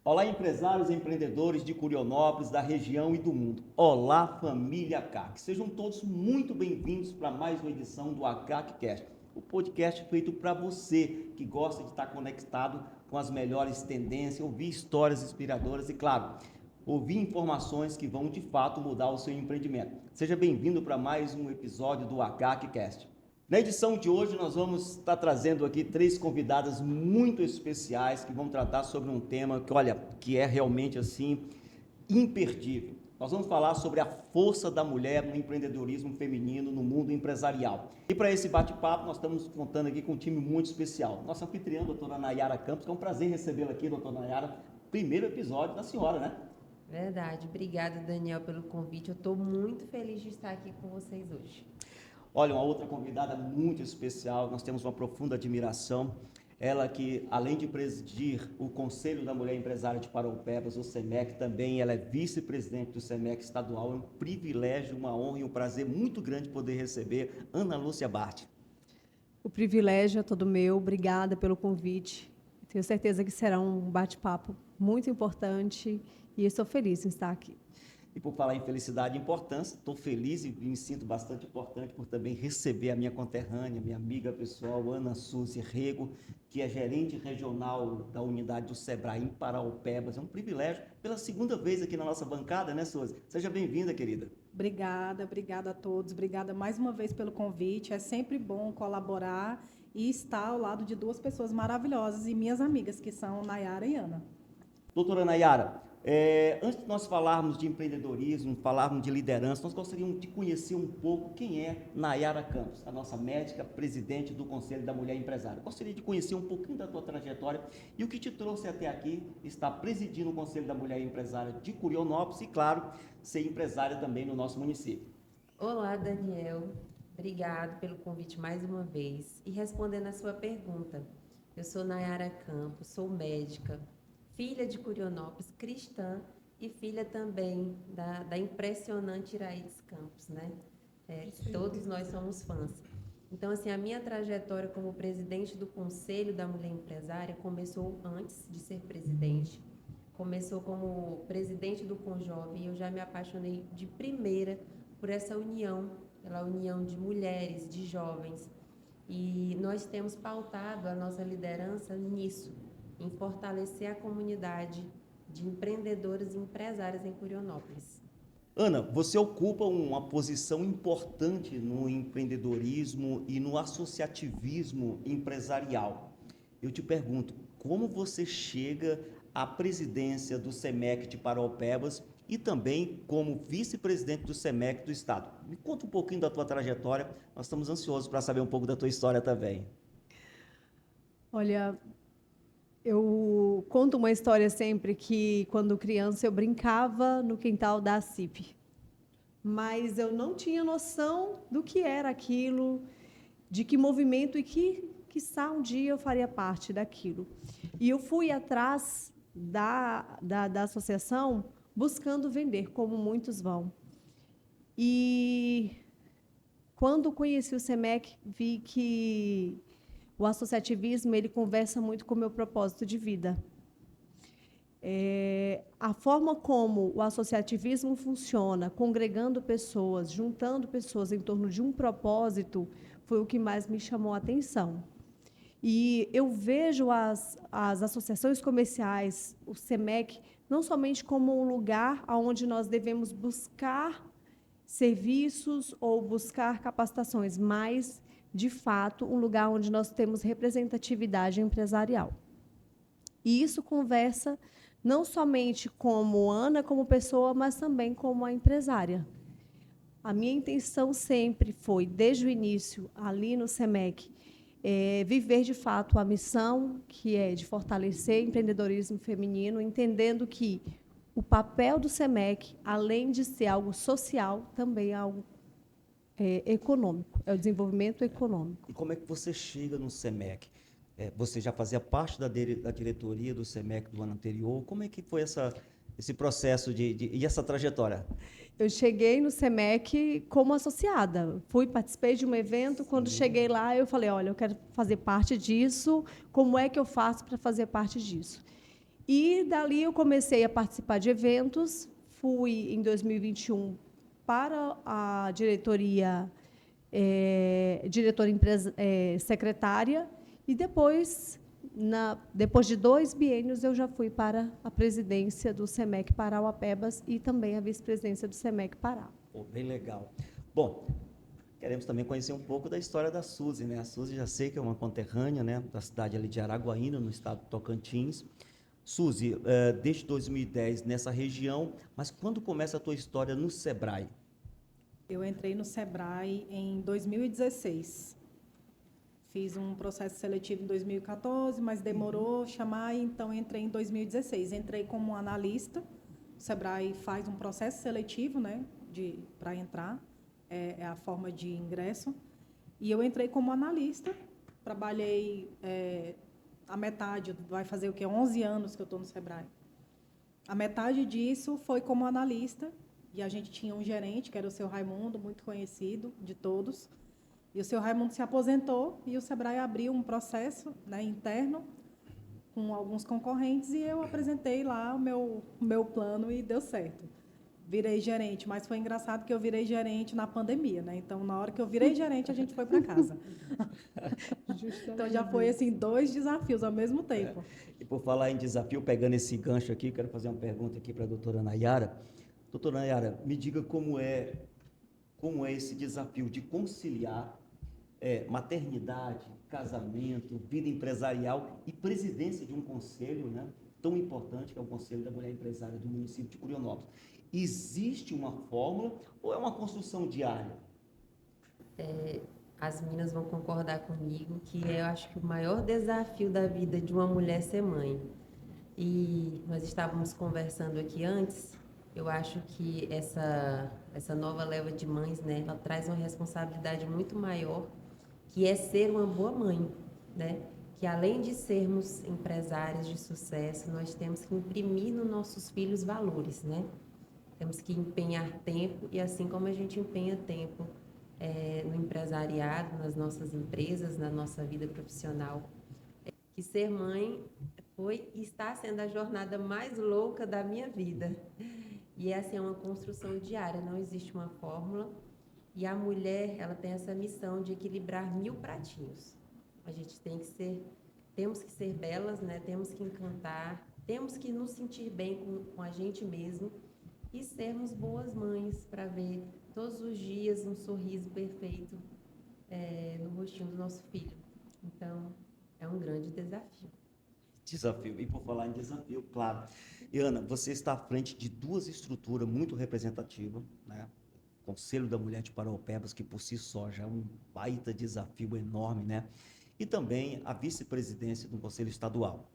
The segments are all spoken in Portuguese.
Olá, empresários e empreendedores de Curionópolis, da região e do mundo. Olá, família CAC. Sejam todos muito bem-vindos para mais uma edição do ACACcast, o podcast feito para você que gosta de estar conectado com as melhores tendências, ouvir histórias inspiradoras e, claro, ouvir informações que vão de fato mudar o seu empreendimento. Seja bem-vindo para mais um episódio do ACACcast. Na edição de hoje, nós vamos estar trazendo aqui três convidadas muito especiais que vão tratar sobre um tema que, olha, que é realmente assim imperdível. Nós vamos falar sobre a força da mulher no empreendedorismo feminino no mundo empresarial. E para esse bate-papo, nós estamos contando aqui com um time muito especial. Nossa anfitriã, a doutora Nayara Campos, que é um prazer recebê-la aqui, doutora Nayara. Primeiro episódio da senhora, né? Verdade. Obrigada, Daniel, pelo convite. Eu estou muito feliz de estar aqui com vocês hoje. Olha, uma outra convidada muito especial, nós temos uma profunda admiração. Ela que, além de presidir o Conselho da Mulher Empresária de Paraupebas, o SEMEC, também ela é vice-presidente do SEMEC estadual. É um privilégio, uma honra e um prazer muito grande poder receber Ana Lúcia Bart. O privilégio é todo meu. Obrigada pelo convite. Tenho certeza que será um bate-papo muito importante e estou feliz em estar aqui. E por falar em felicidade e importância, estou feliz e me sinto bastante importante por também receber a minha conterrânea, minha amiga pessoal, Ana Suzy Rego, que é gerente regional da unidade do Sebrae em Paraupebas. É um privilégio, pela segunda vez aqui na nossa bancada, né, Suzy? Seja bem-vinda, querida. Obrigada a todos. Obrigada mais uma vez pelo convite. É sempre bom colaborar e estar ao lado de duas pessoas maravilhosas e minhas amigas, que são Nayara e Ana. Doutora Nayara, antes de nós falarmos de empreendedorismo, falarmos de liderança, nós gostaríamos de conhecer um pouco quem é Nayara Campos, a nossa médica presidente do Conselho da Mulher Empresária. Gostaria de conhecer um pouquinho da tua trajetória e o que te trouxe até aqui, estar presidindo o Conselho da Mulher Empresária de Curionópolis e, claro, ser empresária também no nosso município. Olá, Daniel. Obrigado pelo convite mais uma vez. E respondendo a sua pergunta, eu sou Nayara Campos, sou médica, filha de Curionópolis, cristã e filha também da impressionante Iraídes Campos, né? Todos nós somos fãs. Então, assim, a minha trajetória como presidente do Conselho da Mulher Empresária começou antes de ser presidente. Começou como presidente do Conjove e eu já me apaixonei de primeira por essa união, pela união de mulheres, de jovens. E nós temos pautado a nossa liderança nisso, em fortalecer a comunidade de empreendedores e empresárias em Curionópolis. Ana, você ocupa uma posição importante no empreendedorismo e no associativismo empresarial. Eu te pergunto, como você chega à presidência do SEMEC de Paraupebas e também como vice-presidente do SEMEC do Estado? Me conta um pouquinho da tua trajetória, nós estamos ansiosos para saber um pouco da tua história também. Olha, eu conto uma história sempre que, quando criança, eu brincava no quintal da CIP. Mas eu não tinha noção do que era aquilo, de que movimento e quiçá, um dia eu faria parte daquilo. E eu fui atrás da associação buscando vender, como muitos vão. E, quando conheci o SEMEC, vi que o associativismo ele conversa muito com o meu propósito de vida. A forma como o associativismo funciona, congregando pessoas, juntando pessoas em torno de um propósito, foi o que mais me chamou a atenção. E eu vejo as associações comerciais, o SEMEC, não somente como um lugar onde nós devemos buscar serviços ou buscar capacitações, mas, de fato, um lugar onde nós temos representatividade empresarial. E isso conversa não somente como Ana, como pessoa, mas também como a empresária. A minha intenção sempre foi, desde o início, ali no SEMEC, viver, de fato, a missão, que é de fortalecer o empreendedorismo feminino, entendendo que o papel do SEMEC, além de ser algo social, também é algo econômico, é o desenvolvimento econômico. E como é que você chega no SEMEC? Você já fazia parte da diretoria do SEMEC do ano anterior? Como é que foi esse processo e essa trajetória? Eu cheguei no SEMEC como associada. Participei de um evento. Sim. Quando cheguei lá, eu falei, olha, eu quero fazer parte disso. Como é que eu faço para fazer parte disso? E dali eu comecei a participar de eventos, fui em 2021 para a diretoria, secretária, e depois, depois de 2 biênios, eu já fui para a presidência do SEMEC Parauapebas e também a vice-presidência do SEMEC Pará. Pô, bem legal. Bom, queremos também conhecer um pouco da história da Suzy, né? A Suzy já sei que é uma conterrânea, né, da cidade ali de Araguaína, no estado do Tocantins. Suzy, desde 2010 nessa região, mas quando começa a tua história no Sebrae? Eu entrei no Sebrae em 2016. Fiz um processo seletivo em 2014, mas demorou chamar, então entrei em 2016. Entrei como analista. O Sebrae faz um processo seletivo, né, para entrar, é a forma de ingresso. E eu entrei como analista, trabalhei a metade, vai fazer o quê? 11 anos que eu estou no Sebrae. A metade disso foi como analista, e a gente tinha um gerente, que era o seu Raimundo, muito conhecido de todos. E o seu Raimundo se aposentou e o Sebrae abriu um processo, né, interno com alguns concorrentes e eu apresentei lá o meu plano e deu certo. Virei gerente, mas foi engraçado que eu virei gerente na pandemia, né? Então, na hora que eu virei gerente, a gente foi para casa. Então, já foi, assim, 2 desafios ao mesmo tempo. E por falar em desafio, pegando esse gancho aqui, quero fazer uma pergunta aqui para a doutora Nayara. Doutora Nayara, me diga como é esse desafio de conciliar maternidade, casamento, vida empresarial e presidência de um conselho, né, tão importante que é o Conselho da Mulher Empresária do município de Curionópolis. Existe uma fórmula ou é uma construção diária? As meninas vão concordar comigo que eu acho que o maior desafio da vida de uma mulher é ser mãe. E nós estávamos conversando aqui antes, eu acho que essa nova leva de mães, né, ela traz uma responsabilidade muito maior, que é ser uma boa mãe, né? Que além de sermos empresárias de sucesso, nós temos que imprimir nos nossos filhos valores, né? Temos que empenhar tempo, e assim como a gente empenha tempo no empresariado, nas nossas empresas, na nossa vida profissional, que ser mãe foi e está sendo a jornada mais louca da minha vida. E essa é uma construção diária, não existe uma fórmula. E a mulher, ela tem essa missão de equilibrar 1000 pratinhos. A gente temos que ser belas, né? Temos que encantar, temos que nos sentir bem com a gente mesmo e sermos boas mães para ver todos os dias um sorriso perfeito no rostinho do nosso filho. Então, é um grande desafio. Desafio. E por falar em desafio, claro. E Ana, você está à frente de 2 estruturas muito representativas, né? Conselho da Mulher de Parauapebas, que por si só já é um baita desafio enorme, né? E também a vice-presidência do Conselho Estadual.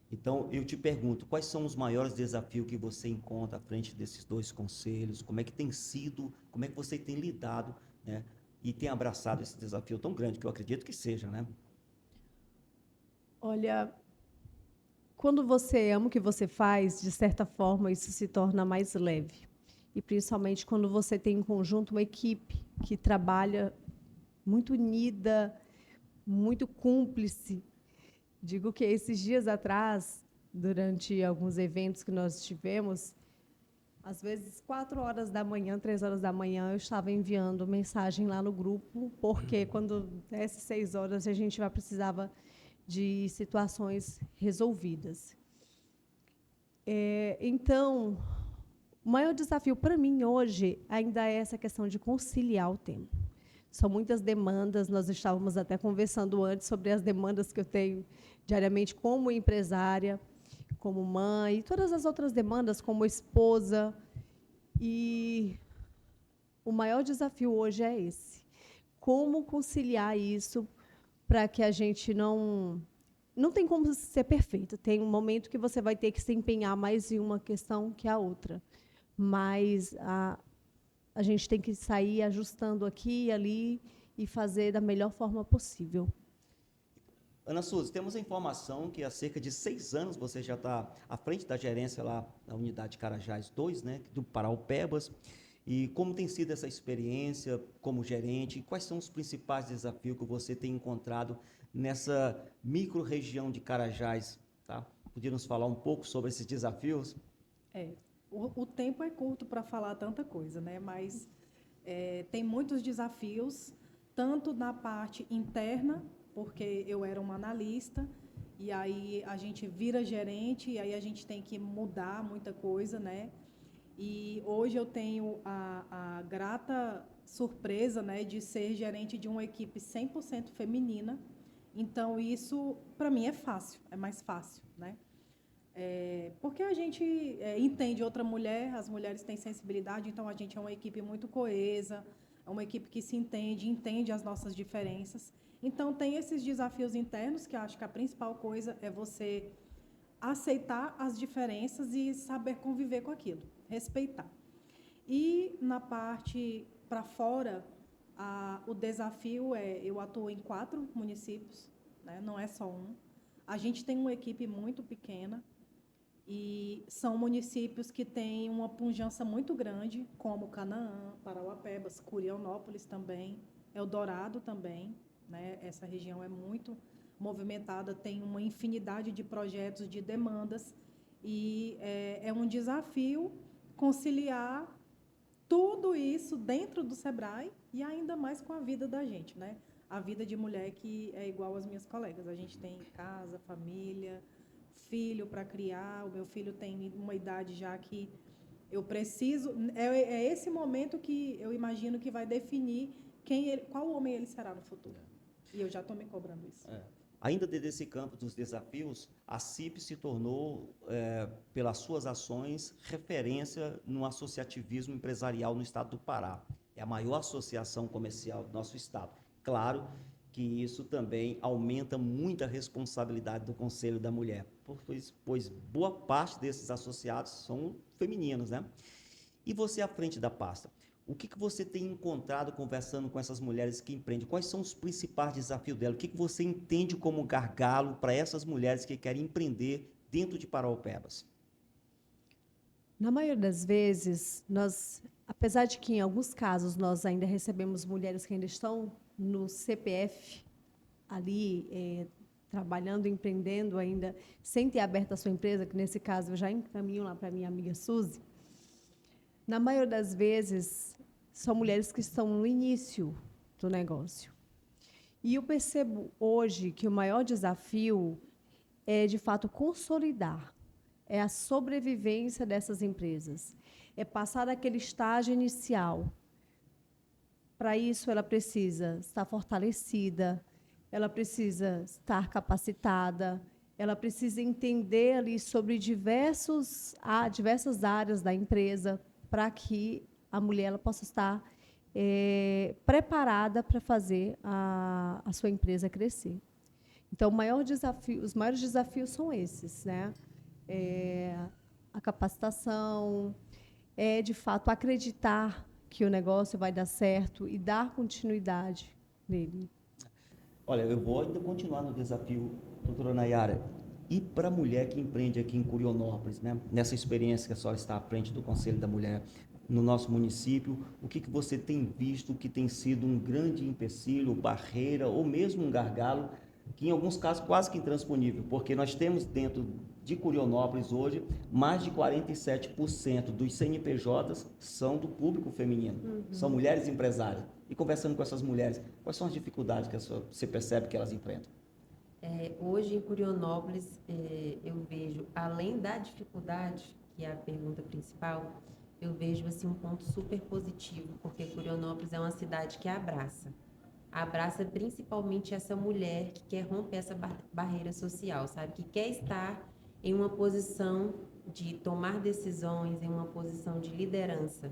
Então, eu te pergunto, quais são os maiores desafios que você encontra à frente desses 2 conselhos? Como é que tem sido, como é que você tem lidado, né? E tem abraçado esse desafio tão grande, que eu acredito que seja, né? Olha, quando você ama o que você faz, de certa forma, isso se torna mais leve. E principalmente quando você tem em conjunto uma equipe que trabalha muito unida, muito cúmplice. Digo que esses dias atrás, durante alguns eventos que nós tivemos, às vezes 4 horas da manhã, 3 horas da manhã, eu estava enviando mensagem lá no grupo, porque quando desse 6 horas a gente precisava de situações resolvidas. Então, o maior desafio para mim hoje ainda é essa questão de conciliar o tempo. São muitas demandas, nós estávamos até conversando antes sobre as demandas que eu tenho diariamente como empresária, como mãe, e todas as outras demandas como esposa. E o maior desafio hoje é esse. Como conciliar isso para que a gente não tem como ser perfeito. Tem um momento que você vai ter que se empenhar mais em uma questão que a outra. Mas a gente tem que sair ajustando aqui e ali e fazer da melhor forma possível. Ana Suzy, temos a informação que há cerca de 6 anos você já está à frente da gerência lá da unidade Carajás 2, né, do Parauapebas. E como tem sido essa experiência como gerente? E quais são os principais desafios que você tem encontrado nessa micro-região de Carajás, tá? podia nos falar um pouco sobre esses desafios? O tempo é curto para falar tanta coisa, né? Mas tem muitos desafios, tanto na parte interna, porque eu era uma analista, e aí a gente vira gerente, e aí a gente tem que mudar muita coisa, né? E hoje eu tenho a grata surpresa, né, de ser gerente de uma equipe 100% feminina. Então, isso, para mim, é fácil, é mais fácil, né? Porque a gente entende outra mulher, as mulheres têm sensibilidade, então a gente é uma equipe muito coesa, é uma equipe que se entende as nossas diferenças. Então, tem esses desafios internos, que eu acho que a principal coisa é você aceitar as diferenças e saber conviver com aquilo, respeitar. E na parte para fora, o desafio eu atuo em 4 municípios, né? Não é só um. A gente tem uma equipe muito pequena e são municípios que têm uma pujança muito grande, como Canaã, Parauapebas, Curionópolis também, Eldorado também, né? Essa região é muito movimentada, tem uma infinidade de projetos, de demandas, e é um desafio conciliar tudo isso dentro do SEBRAE e ainda mais com a vida da gente, né? A vida de mulher que é igual às minhas colegas. A gente tem casa, família, filho para criar. O meu filho tem uma idade já que eu preciso... É esse momento que eu imagino que vai definir qual homem ele será no futuro. E eu já estou me cobrando isso. Ainda desse campo dos desafios, a CIP se tornou, pelas suas ações, referência no associativismo empresarial no estado do Pará. É a maior associação comercial do nosso estado. Claro que isso também aumenta muito a responsabilidade do Conselho da Mulher, pois boa parte desses associados são femininos, né? E você à frente da pasta, o que você tem encontrado conversando com essas mulheres que empreendem? Quais são os principais desafios delas? O que você entende como gargalo para essas mulheres que querem empreender dentro de Parauapebas? Na maioria das vezes, apesar de que em alguns casos nós ainda recebemos mulheres que ainda estão no CPF, ali, trabalhando, empreendendo ainda, sem ter aberto a sua empresa, que nesse caso eu já encaminho lá para a minha amiga Suzy. Na maioria das vezes, são mulheres que estão no início do negócio. E eu percebo hoje que o maior desafio é, de fato, consolidar, é a sobrevivência dessas empresas, é passar daquele estágio inicial. Para isso, ela precisa estar fortalecida, ela precisa estar capacitada, ela precisa entender ali sobre diversas áreas da empresa, para que a mulher ela possa estar preparada para fazer a sua empresa crescer. Então, os maiores desafios são esses, né? A capacitação, de fato, acreditar que o negócio vai dar certo e dar continuidade nele. Olha, eu vou ainda continuar no desafio, doutora Nayara. E para a mulher que empreende aqui em Curionópolis, né? Nessa experiência que a senhora está à frente do Conselho da Mulher no nosso município, o que você tem visto que tem sido um grande empecilho, barreira ou mesmo um gargalo, que em alguns casos quase que intransponível, porque nós temos dentro de Curionópolis hoje mais de 47% dos CNPJs são do público feminino, são mulheres empresárias. E conversando com essas mulheres, quais são as dificuldades que você percebe que elas enfrentam? Hoje em Curionópolis, eu vejo, além da dificuldade, que é a pergunta principal, eu vejo assim, um ponto super positivo, porque Curionópolis é uma cidade que abraça principalmente essa mulher que quer romper essa barreira social, sabe? Que quer estar em uma posição de tomar decisões, em uma posição de liderança.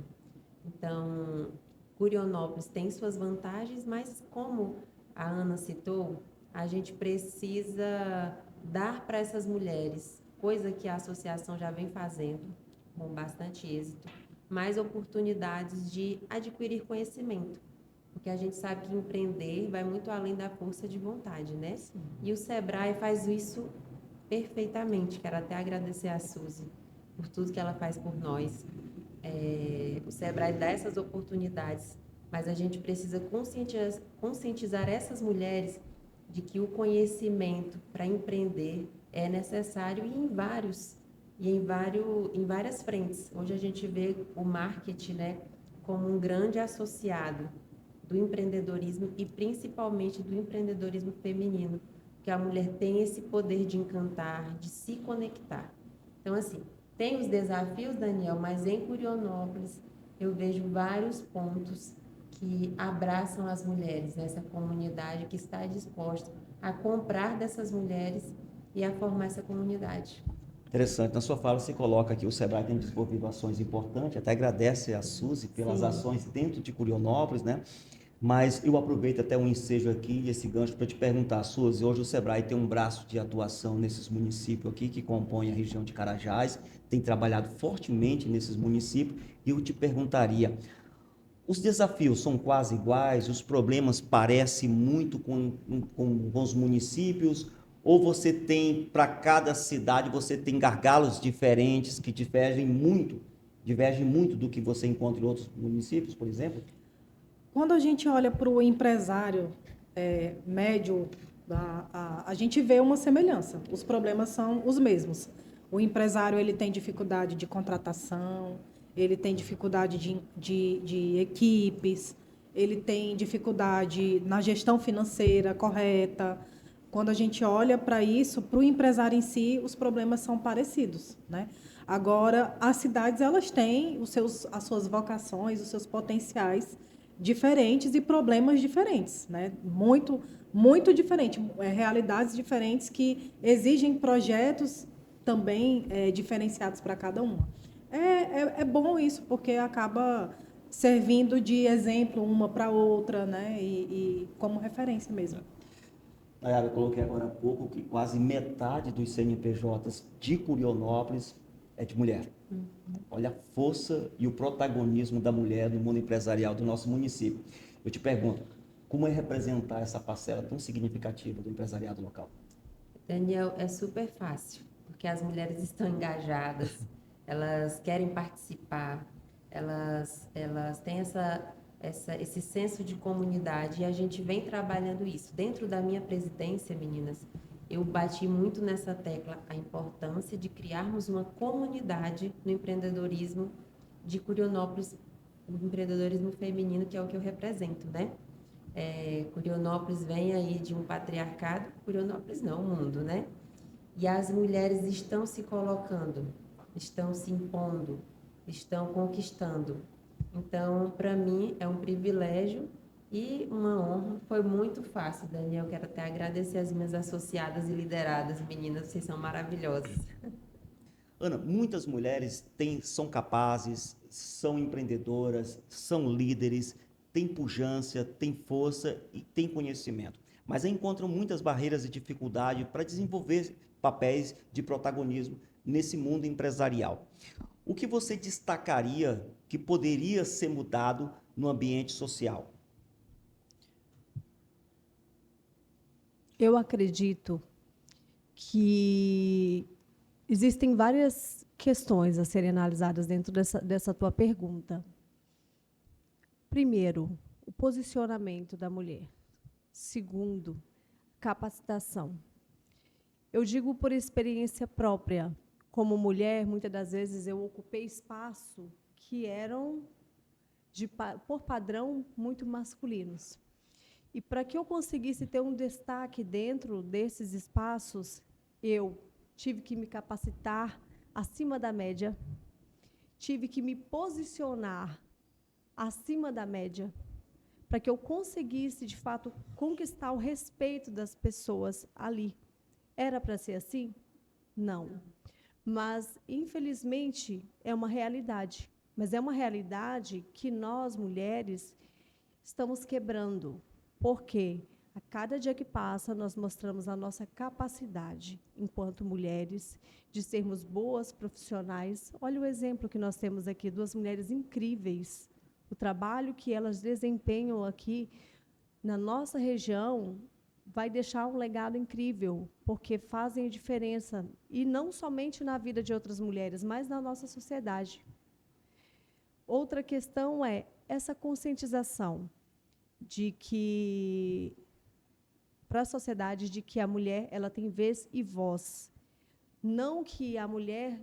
Então, Curionópolis tem suas vantagens, mas como a Ana citou, a gente precisa dar para essas mulheres, coisa que a associação já vem fazendo com bastante êxito, mais oportunidades de adquirir conhecimento. Porque a gente sabe que empreender vai muito além da força de vontade, né? Sim. E o SEBRAE faz isso perfeitamente. Quero até agradecer a Suzy por tudo que ela faz por nós. O SEBRAE dá essas oportunidades, mas a gente precisa conscientizar essas mulheres de que o conhecimento para empreender é necessário ir em várias frentes. Hoje a gente vê o marketing, né, como um grande associado do empreendedorismo e principalmente do empreendedorismo feminino, que a mulher tem esse poder de encantar, de se conectar. Então, assim, tem os desafios, Daniel, mas em Curionópolis eu vejo vários pontos que abraçam as mulheres, essa comunidade que está disposta a comprar dessas mulheres e a formar essa comunidade. Interessante. Na sua fala, você coloca que o Sebrae tem desenvolvido ações importantes, até agradece a Suzy pelas Sim. ações dentro de Curionópolis, né? Mas eu aproveito até um ensejo aqui, esse gancho, para te perguntar, Suzy, hoje o Sebrae tem um braço de atuação nesses municípios aqui, que compõem a região de Carajás, tem trabalhado fortemente nesses municípios, e eu te perguntaria, os desafios são quase iguais, os problemas parecem muito com os municípios, ou você tem, para cada cidade, você tem gargalos diferentes que divergem muito do que você encontra em outros municípios, por exemplo? Quando a gente olha para o empresário médio, a gente vê uma semelhança. Os problemas são os mesmos. O empresário ele tem dificuldade de contratação, ele tem dificuldade de equipes, ele tem dificuldade na gestão financeira correta. Quando a gente olha para isso, para o empresário em si, os problemas são parecidos, né? Agora, as cidades elas têm as suas vocações, os seus potenciais diferentes e problemas diferentes, né? Muito diferente, realidades diferentes que exigem projetos também diferenciados para cada uma. É bom isso, porque acaba servindo de exemplo uma para outra, né? E como referência mesmo. Nayara, eu coloquei agora há pouco que quase metade dos CNPJs de Curionópolis é de mulher. Olha a força e o protagonismo da mulher no mundo empresarial do nosso município. Eu te pergunto, como é representar essa parcela tão significativa do empresariado local? Daniel, é super fácil, porque as mulheres estão engajadas, elas querem participar, elas têm esse senso de comunidade e a gente vem trabalhando isso. Dentro da minha presidência, meninas, eu bati muito nessa tecla, a importância de criarmos uma comunidade no empreendedorismo de Curionópolis, o empreendedorismo feminino, que é o que eu represento, né? Curionópolis vem aí de um patriarcado, Curionópolis não, o mundo, né? E as mulheres estão se colocando, estão se impondo, estão conquistando. Então, para mim, é um privilégio e uma honra. Foi muito fácil, Daniel. Quero até agradecer as minhas associadas e lideradas. Meninas, vocês são maravilhosas. Ana, muitas mulheres são capazes, são empreendedoras, são líderes, têm pujança, têm força e têm conhecimento, mas encontram muitas barreiras e dificuldades para desenvolver papéis de protagonismo nesse mundo empresarial. O que você destacaria que poderia ser mudado no ambiente social? Eu acredito que existem várias questões a serem analisadas dentro dessa tua pergunta. Primeiro, o posicionamento da mulher. Segundo, capacitação. Eu digo por experiência própria. Como mulher, muitas das vezes eu ocupei espaço que eram, por padrão, muito masculinos. E para que eu conseguisse ter um destaque dentro desses espaços, eu tive que me capacitar acima da média, tive que me posicionar acima da média, para que eu conseguisse, de fato, conquistar o respeito das pessoas ali. Era para ser assim? Não. Mas, infelizmente, é uma realidade. Mas é uma realidade que nós, mulheres, estamos quebrando. Por quê? A cada dia que passa, nós mostramos a nossa capacidade, enquanto mulheres, de sermos boas profissionais. Olha o exemplo que nós temos aqui, duas mulheres incríveis. O trabalho que elas desempenham aqui na nossa região vai deixar um legado incrível, porque fazem a diferença, e não somente na vida de outras mulheres, mas na nossa sociedade. Outra questão é essa conscientização de que, para a sociedade, de que a mulher ela tem vez e voz. Não que a mulher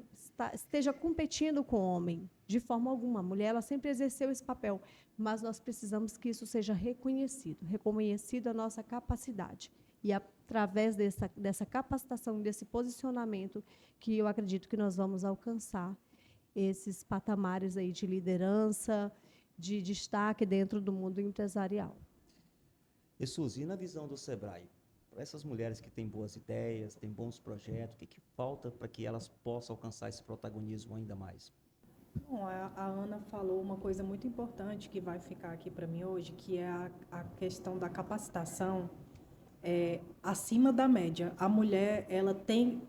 esteja competindo com o homem, de forma alguma. A mulher ela sempre exerceu esse papel, mas nós precisamos que isso seja reconhecido a nossa capacidade. E através dessa capacitação, desse posicionamento, que eu acredito que nós vamos alcançar esses patamares aí de liderança, de destaque dentro do mundo empresarial. E Suzy, e na visão do Sebrae, para essas mulheres que têm boas ideias, têm bons projetos, o que falta para que elas possam alcançar esse protagonismo ainda mais? Bom, a Ana falou uma coisa muito importante que vai ficar aqui para mim hoje, que é a questão da capacitação acima da média. A mulher, ela tem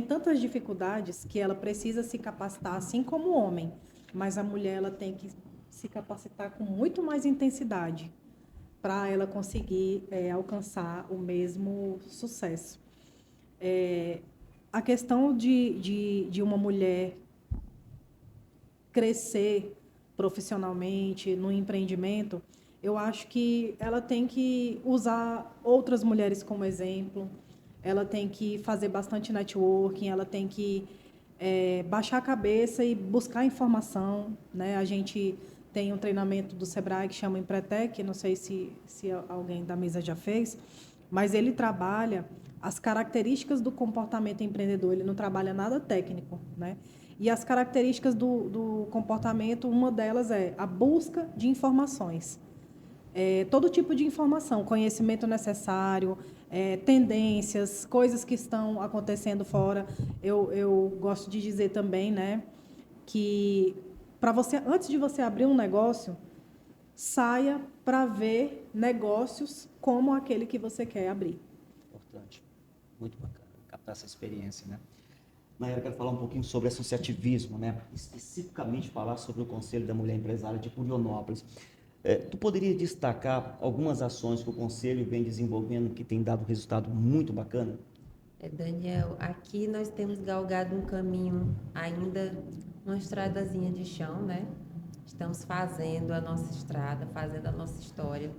tantas dificuldades que ela precisa se capacitar, assim como o homem, mas a mulher ela tem que se capacitar com muito mais intensidade para ela conseguir alcançar o mesmo sucesso. A questão de uma mulher crescer profissionalmente no empreendimento, eu acho que ela tem que usar outras mulheres como exemplo, ela tem que fazer bastante networking, ela tem que baixar a cabeça e buscar informação, né? A gente tem um treinamento do Sebrae que chama Empretec, não sei se alguém da mesa já fez, mas ele trabalha as características do comportamento empreendedor, ele não trabalha nada técnico, né? E as características do comportamento, uma delas é a busca de informações. Todo tipo de informação, conhecimento necessário, tendências, coisas que estão acontecendo fora. Eu gosto de dizer também, né, que antes de você abrir um negócio, saia para ver negócios como aquele que você quer abrir. Importante, muito bacana, captar essa experiência, né? Nayara, eu quero falar um pouquinho sobre associativismo, né? Especificamente falar sobre o Conselho da Mulher Empresária de Curionópolis. Tu poderia destacar algumas ações que o Conselho vem desenvolvendo que tem dado resultado muito bacana? Daniel, aqui nós temos galgado um caminho ainda, uma estradazinha de chão, né? Estamos fazendo a nossa estrada, fazendo a nossa história.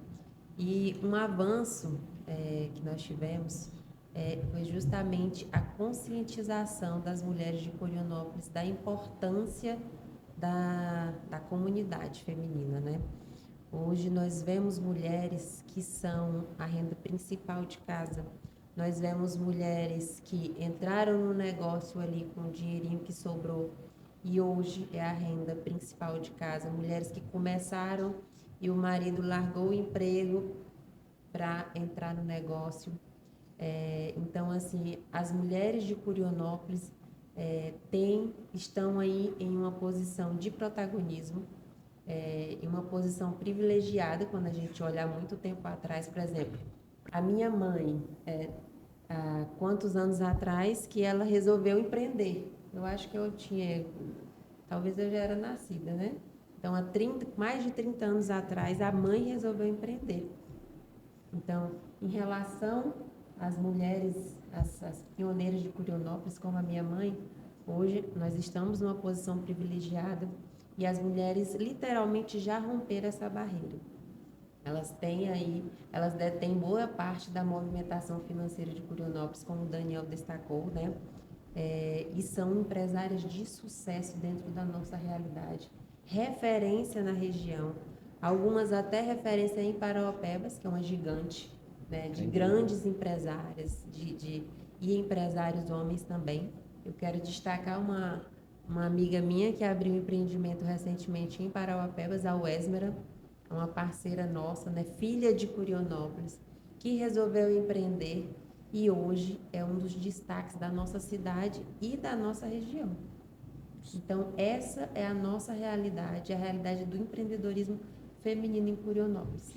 E um avanço que nós tivemos foi justamente a conscientização das mulheres de Curionópolis da importância da comunidade feminina, né? Hoje nós vemos mulheres que são a renda principal de casa. Nós vemos mulheres que entraram no negócio ali com o dinheirinho que sobrou e hoje é a renda principal de casa. Mulheres que começaram e o marido largou o emprego para entrar no negócio. Então, assim, as mulheres de Curionópolis estão aí em uma posição de protagonismo, em uma posição privilegiada quando a gente olha há muito tempo atrás, por exemplo. A minha mãe, há quantos anos atrás, que ela resolveu empreender. Eu acho que talvez eu já era nascida, né? Então, mais de 30 anos atrás, a mãe resolveu empreender. Então, em relação às mulheres, as pioneiras de Curionópolis, como a minha mãe, hoje nós estamos numa posição privilegiada e as mulheres literalmente já romperam essa barreira. Elas detêm boa parte da movimentação financeira de Curionópolis, como o Daniel destacou, né? E são empresárias de sucesso dentro da nossa realidade, referência na região, algumas até referência em Parauapebas, que é uma gigante, né? De grandes empresárias e empresários homens também. Eu quero destacar uma amiga minha que abriu um empreendimento recentemente em Parauapebas, a Wesmera, uma parceira nossa, né, filha de Curionópolis, que resolveu empreender e hoje é um dos destaques da nossa cidade e da nossa região. Então, essa é a nossa realidade, a realidade do empreendedorismo feminino em Curionópolis.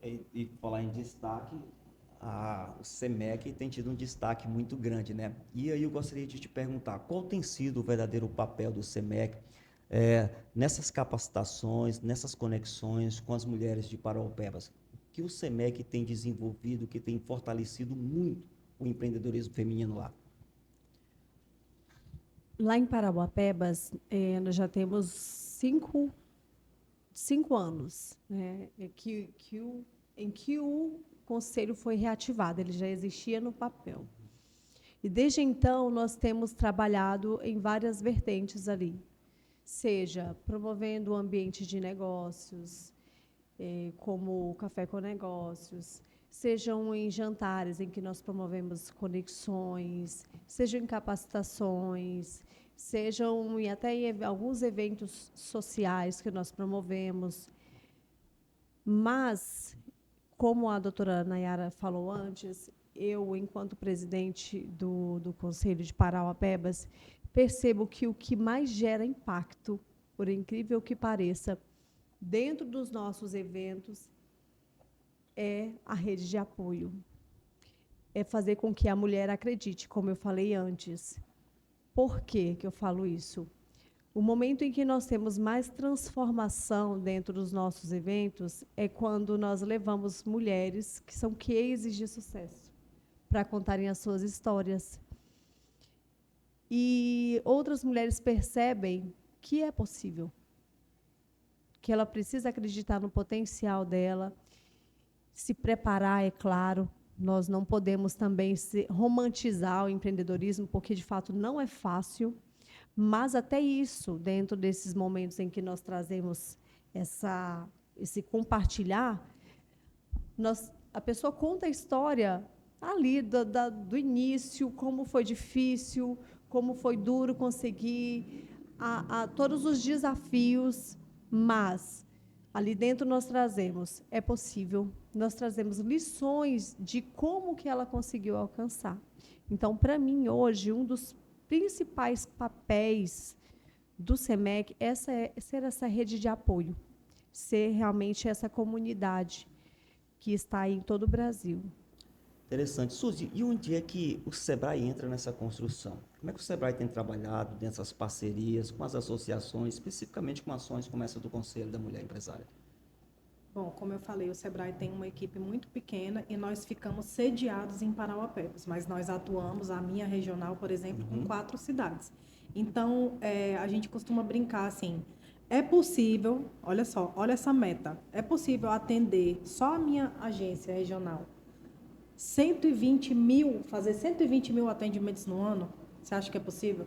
E falar em destaque, o SEMEC tem tido um destaque muito grande, né? E aí eu gostaria de te perguntar, qual tem sido o verdadeiro papel do SEMEC nessas capacitações, nessas conexões com as mulheres de Parauapebas? O que o SEMEC tem desenvolvido, que tem fortalecido muito o empreendedorismo feminino lá? Lá em Parauapebas, nós já temos cinco anos, né, em que o conselho foi reativado, ele já existia no papel. E desde então nós temos trabalhado em várias vertentes ali, seja promovendo o ambiente de negócios, como o Café com Negócios, sejam em jantares em que nós promovemos conexões, sejam em capacitações, sejam até em alguns eventos sociais que nós promovemos. Mas, como a doutora Nayara falou antes, eu, enquanto presidente do Conselho de Parauapebas, percebo que o que mais gera impacto, por incrível que pareça, dentro dos nossos eventos, é a rede de apoio. É fazer com que a mulher acredite, como eu falei antes. Por que eu falo isso? O momento em que nós temos mais transformação dentro dos nossos eventos é quando nós levamos mulheres que são cases de sucesso para contarem as suas histórias. E outras mulheres percebem que é possível, que ela precisa acreditar no potencial dela, se preparar, é claro. Nós não podemos também romantizar o empreendedorismo, porque, de fato, não é fácil. Mas, até isso, dentro desses momentos em que nós trazemos esse compartilhar, a pessoa conta a história ali, do início, como foi difícil, como foi duro conseguir, todos os desafios, mas ali dentro nós trazemos, é possível, nós trazemos lições de como que ela conseguiu alcançar. Então, para mim, hoje, um dos principais papéis do SEMEC é ser essa rede de apoio, ser realmente essa comunidade que está aí em todo o Brasil. Interessante. Suzy, e onde é que o SEBRAE entra nessa construção? Como é que o SEBRAE tem trabalhado nessas parcerias com as associações, especificamente com ações como essa do Conselho da Mulher Empresária? Bom, como eu falei, o SEBRAE tem uma equipe muito pequena e nós ficamos sediados em Parauapebas, mas nós atuamos, a minha regional, por exemplo, com 4 cidades. Então, a gente costuma brincar assim, é possível, olha só, olha essa meta, é possível atender só a minha agência regional 120 mil, fazer 120 mil atendimentos no ano? Você acha que é possível?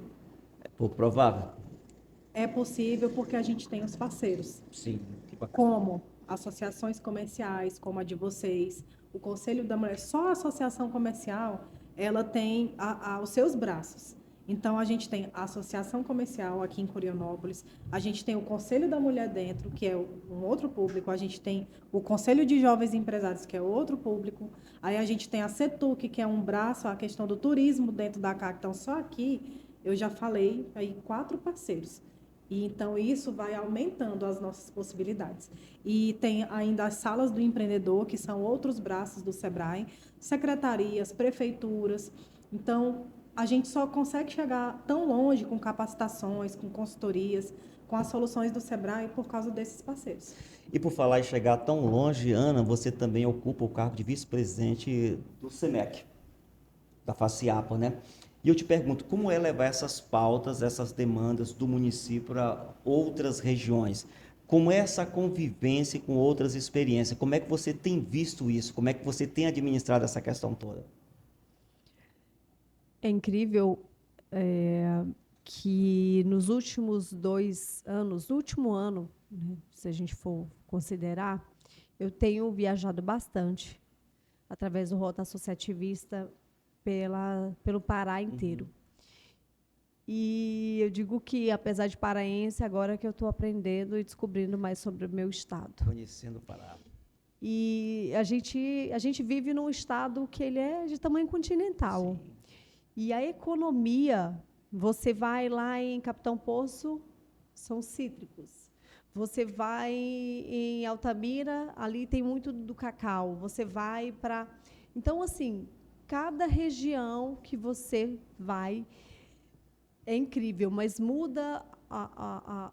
É pouco provável? É possível porque a gente tem os parceiros. Sim. Que bacana. Como associações comerciais, como a de vocês, o Conselho da Mulher, só a associação comercial, ela tem os seus braços. Então, a gente tem a Associação Comercial aqui em Curionópolis, a gente tem o Conselho da Mulher Dentro, que é um outro público, a gente tem o Conselho de Jovens Empresários, que é outro público, aí a gente tem a CETUC, que é um braço, a questão do turismo dentro da CAC. Então, só aqui, eu já falei aí 4 parceiros. E, então, isso vai aumentando as nossas possibilidades. E tem ainda as salas do empreendedor, que são outros braços do SEBRAE, secretarias, prefeituras. Então, a gente só consegue chegar tão longe com capacitações, com consultorias, com as soluções do SEBRAE por causa desses parceiros. E por falar em chegar tão longe, Ana, você também ocupa o cargo de vice-presidente do SEMEC, da FACIAPA, né? E eu te pergunto, como é levar essas pautas, essas demandas do município para outras regiões? Como é essa convivência com outras experiências? Como é que você tem visto isso? Como é que você tem administrado essa questão toda? É incrível que nos últimos 2 anos, no último ano, né, se a gente for considerar, eu tenho viajado bastante através do Rota Associativista pelo Pará inteiro. E eu digo que, apesar de paraense, agora que eu estou aprendendo e descobrindo mais sobre o meu estado. Conhecendo o Pará. E a gente vive num estado que ele é de tamanho continental. Sim. E a economia, você vai lá em Capitão Poço, são cítricos. Você vai em Altamira, ali tem muito do cacau. Você vai para... Então, assim, cada região que você vai é incrível, mas muda a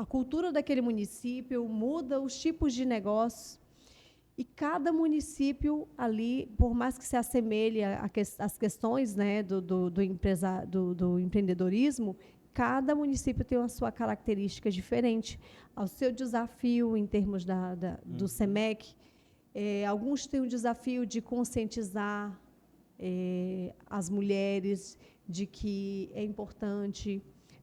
cultura daquele município, muda os tipos de negócios. E cada município ali, por mais que se assemelhe às questões, né, do empreendedorismo, cada município tem a sua característica diferente, ao seu desafio em termos do SEMEC. Alguns têm o desafio de conscientizar as mulheres de que é importante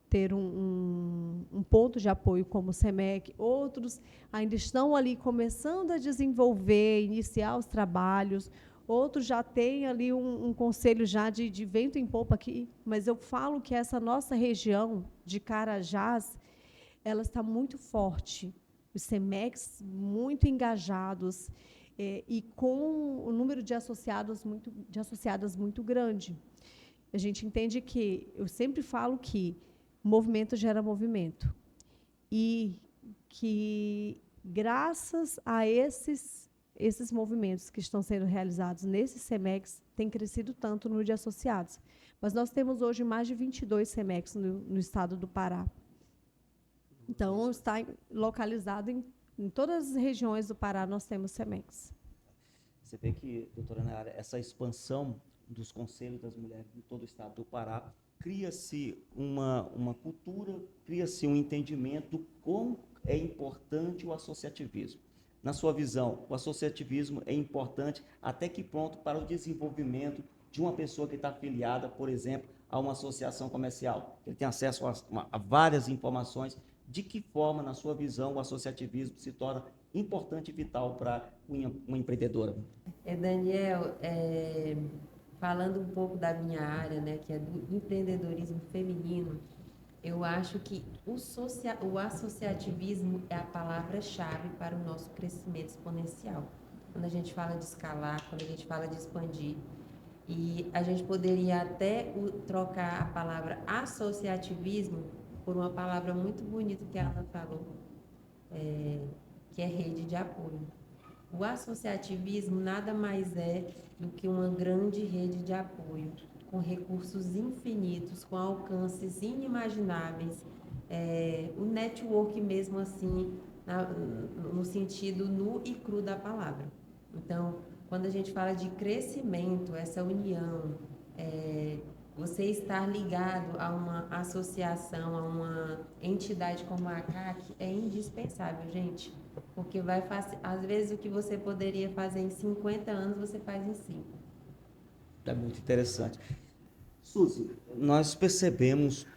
ter um ponto de apoio como o SEMEC. Outros ainda estão ali começando a desenvolver, iniciar os trabalhos. Outros já têm ali um conselho já de vento em popa aqui. Mas eu falo que essa nossa região de Carajás, ela está muito forte. Os SEMECs muito engajados e com o número de associadas muito grande. A gente entende que, eu sempre falo que movimento gera movimento. E que, graças a esses movimentos que estão sendo realizados nesses SEMECs, tem crescido tanto o número de associados. Mas nós temos hoje mais de 22 SEMECs no estado do Pará. Então, está localizado em todas as regiões do Pará, nós temos SEMECs. Você vê que, doutora Nayara, essa expansão dos conselhos das mulheres em todo o estado do Pará, cria-se uma cultura, cria-se um entendimento do quão é importante o associativismo. Na sua visão, o associativismo é importante até que ponto para o desenvolvimento de uma pessoa que está afiliada, por exemplo, a uma associação comercial? Ele tem acesso a várias informações. De que forma, na sua visão, o associativismo se torna importante e vital para uma empreendedora? Daniel, falando um pouco da minha área, né, que é do empreendedorismo feminino, eu acho que o associativismo é a palavra-chave para o nosso crescimento exponencial. Quando a gente fala de escalar, quando a gente fala de expandir. E a gente poderia até trocar a palavra associativismo por uma palavra muito bonita que ela falou, que é rede de apoio. O associativismo nada mais é do que uma grande rede de apoio, com recursos infinitos, com alcances inimagináveis, o network mesmo assim, no sentido nu e cru da palavra. Então, quando a gente fala de crescimento, essa união, você estar ligado a uma associação, a uma entidade como a ACAC é indispensável, gente. Porque às vezes o que você poderia fazer em 50 anos, você faz em 5. É muito interessante. Suzy, nós percebemos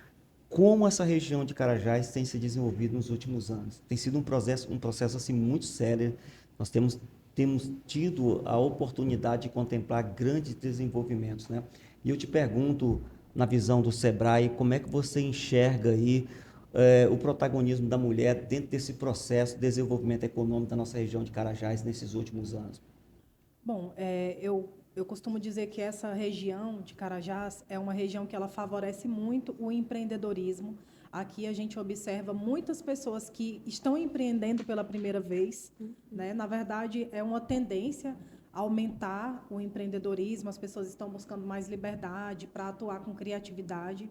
como essa região de Carajás tem se desenvolvido nos últimos anos. Tem sido um processo assim, muito sério. Nós temos tido a oportunidade de contemplar grandes desenvolvimentos, né? E eu te pergunto, na visão do Sebrae, como é que você enxerga aí o protagonismo da mulher dentro desse processo de desenvolvimento econômico da nossa região de Carajás nesses últimos anos? Bom, eu costumo dizer que essa região de Carajás é uma região que ela favorece muito o empreendedorismo. Aqui a gente observa muitas pessoas que estão empreendendo pela primeira vez, né? Na verdade, é uma tendência a aumentar o empreendedorismo, as pessoas estão buscando mais liberdade para atuar com criatividade.